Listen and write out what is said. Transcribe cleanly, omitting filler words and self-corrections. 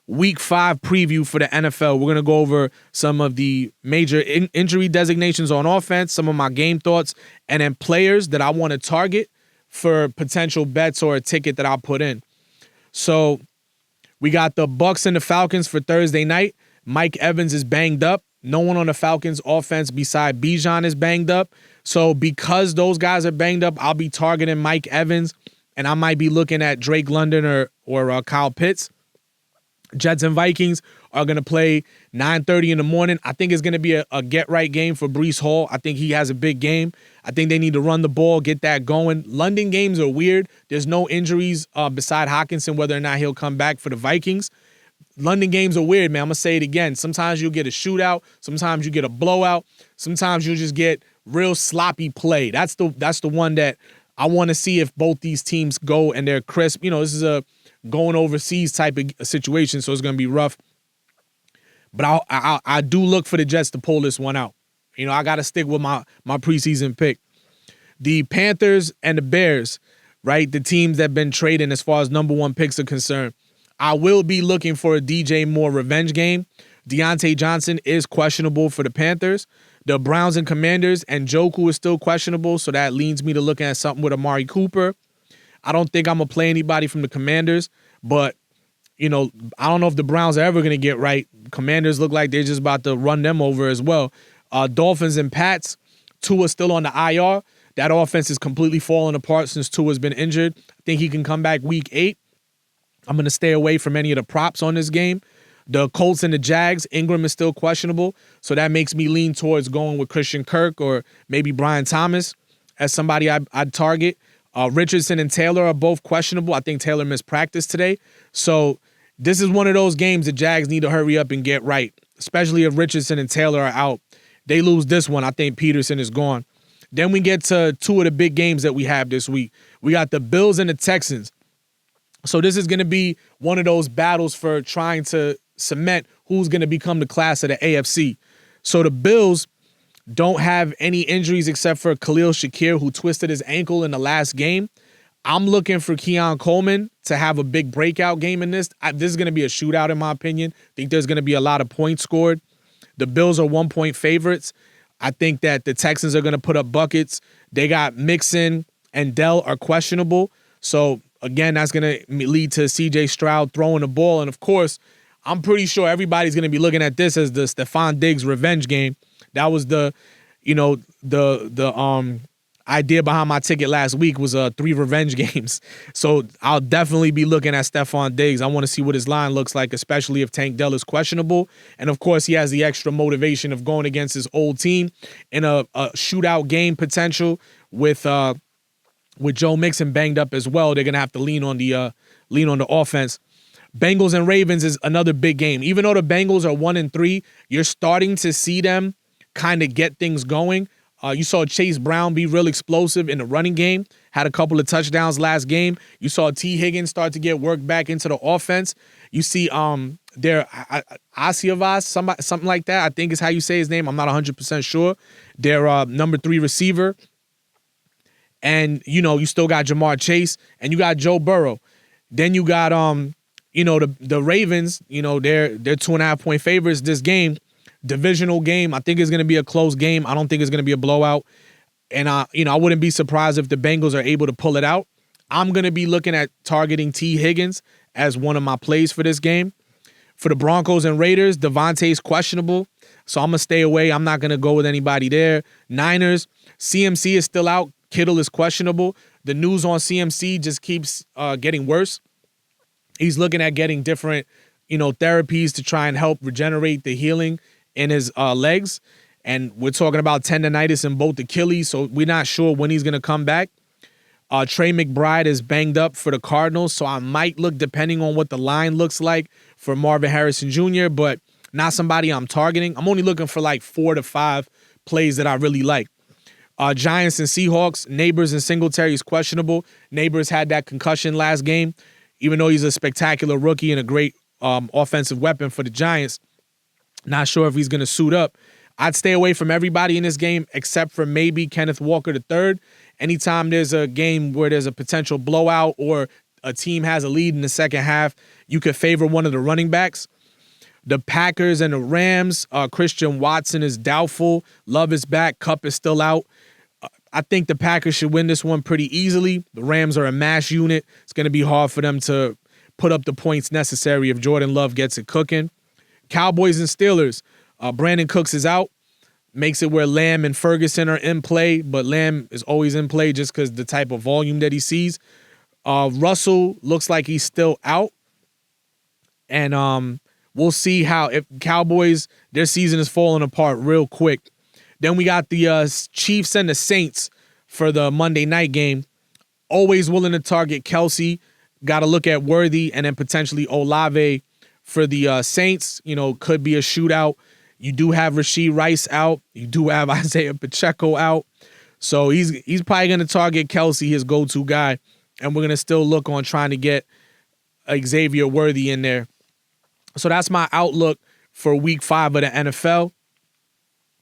Week 5 preview for the NFL. We're going to go over some of the major injury designations on offense, some of my game thoughts, and then players that I want to target for potential bets or a ticket that I'll put in. So we got the Bucs and the Falcons for Thursday night. Mike Evans is banged up. No one on the Falcons offense beside Bijan is banged up. So because those guys are banged up, I'll be targeting Mike Evans, and I might be looking at Drake London or Kyle Pitts. Jets and Vikings are going to play 9:30 in the morning. I think it's going to be a get-right game for Breece Hall. I think he has a big game. I think they need to run the ball, get that going. London games are weird. There's no injuries beside Hockenson, whether or not he'll come back for the Vikings. London games are weird, man. I'm going to say it again. Sometimes you'll get a shootout. Sometimes you get a blowout. Sometimes you'll just get real sloppy play. That's the one that I want to see if both these teams go and they're crisp. You know, this is a going overseas type of situation, so it's going to be rough. But I do look for the Jets to pull this one out. You know, I got to stick with my preseason pick. The Panthers and the Bears, right, the teams that have been trading as far as number one picks are concerned. I will be looking for a DJ Moore revenge game. Deontay Johnson is questionable for the Panthers. The Browns and Commanders, and Njoku is still questionable, so that leads me to looking at something with Amari Cooper. I don't think I'm going to play anybody from the Commanders, but, you know, I don't know if the Browns are ever going to get right. Commanders look like they're just about to run them over as well. Dolphins and Pats, Tua's still on the IR. That offense is completely falling apart since Tua's been injured. I think he can come back week 8. I'm going to stay away from any of the props on this game. The Colts and the Jags, Ingram is still questionable, so that makes me lean towards going with Christian Kirk or maybe Brian Thomas as somebody I'd target. Richardson and Taylor are both questionable. I think Taylor missed practice today. So this is one of those games the Jags need to hurry up and get right, especially if Richardson and Taylor are out. They lose this one, I think Peterson is gone. Then we get to two of the big games that we have this week. We got the Bills and the Texans. So this is going to be one of those battles for trying to cement who's going to become the class of the AFC. So the Bills don't have any injuries except for Khalil Shakir, who twisted his ankle in the last game. I'm looking for Keon Coleman to have a big breakout game in this. This is going to be a shootout, in my opinion. I think there's going to be a lot of points scored. The Bills are 1-point favorites. I think that the Texans are going to put up buckets. They got Mixon and Dell are questionable. So, again, that's going to lead to C.J. Stroud throwing the ball. And, of course, I'm pretty sure everybody's going to be looking at this as the Stephon Diggs revenge game. That was the idea behind my ticket last week was 3 revenge games. So I'll definitely be looking at Stephon Diggs. I want to see what his line looks like, especially if Tank Dell is questionable. And, of course, he has the extra motivation of going against his old team in a shootout game potential with Joe Mixon banged up as well. They're going to have to lean on the offense. Bengals and Ravens is another big game. Even though the Bengals are 1-3, you're starting to see them kind of get things going. You saw Chase Brown be real explosive in the running game, had a couple of touchdowns last game. You saw T. Higgins start to get worked back into the offense. You see their Asiavas, something like that, I think is how you say his name. I'm not 100% sure. Their number 3 receiver. And, you know, you still got Jamar Chase and you got Joe Burrow. Then you got, the Ravens, you know, they're 2.5-point favorites this game. Divisional game. I think it's going to be a close game. I don't think it's going to be a blowout. And, I wouldn't be surprised if the Bengals are able to pull it out. I'm going to be looking at targeting T. Higgins as one of my plays for this game. For the Broncos and Raiders, Devontae's questionable, so I'm going to stay away. I'm not going to go with anybody there. Niners, CMC is still out. Kittle is questionable. The news on CMC just keeps getting worse. He's looking at getting different, therapies to try and help regenerate the healing in his legs. And we're talking about tendonitis in both Achilles, so we're not sure when he's going to come back. Trey McBride is banged up for the Cardinals, so I might look, depending on what the line looks like, for Marvin Harrison Jr., but not somebody I'm targeting. I'm only looking for like 4 to 5 plays that I really like. Giants and Seahawks, Neighbors and Singletary is questionable. Neighbors had that concussion last game. Even though he's a spectacular rookie and a great offensive weapon for the Giants, not sure if he's going to suit up. I'd stay away from everybody in this game except for maybe Kenneth Walker III. Anytime there's a game where there's a potential blowout or a team has a lead in the second half, you could favor one of the running backs. The Packers and the Rams, Christian Watson is doubtful. Love is back. Kupp is still out. I think the Packers should win this one pretty easily. The Rams are a mash unit. It's going to be hard for them to put up the points necessary if Jordan Love gets it cooking. Cowboys and Steelers. Brandon Cooks is out. Makes it where Lamb and Ferguson are in play, but Lamb is always in play just because the type of volume that he sees. Russell looks like he's still out. And we'll see how, if Cowboys, their season is falling apart real quick. Then we got the Chiefs and the Saints for the Monday night game. Always willing to target Kelsey. Got to look at Worthy and then potentially Olave for the Saints. You know, could be a shootout. You do have Rashee Rice out. You do have Isaiah Pacheco out. So he's probably going to target Kelsey, his go-to guy. And we're going to still look on trying to get Xavier Worthy in there. So that's my outlook for week 5 of the NFL.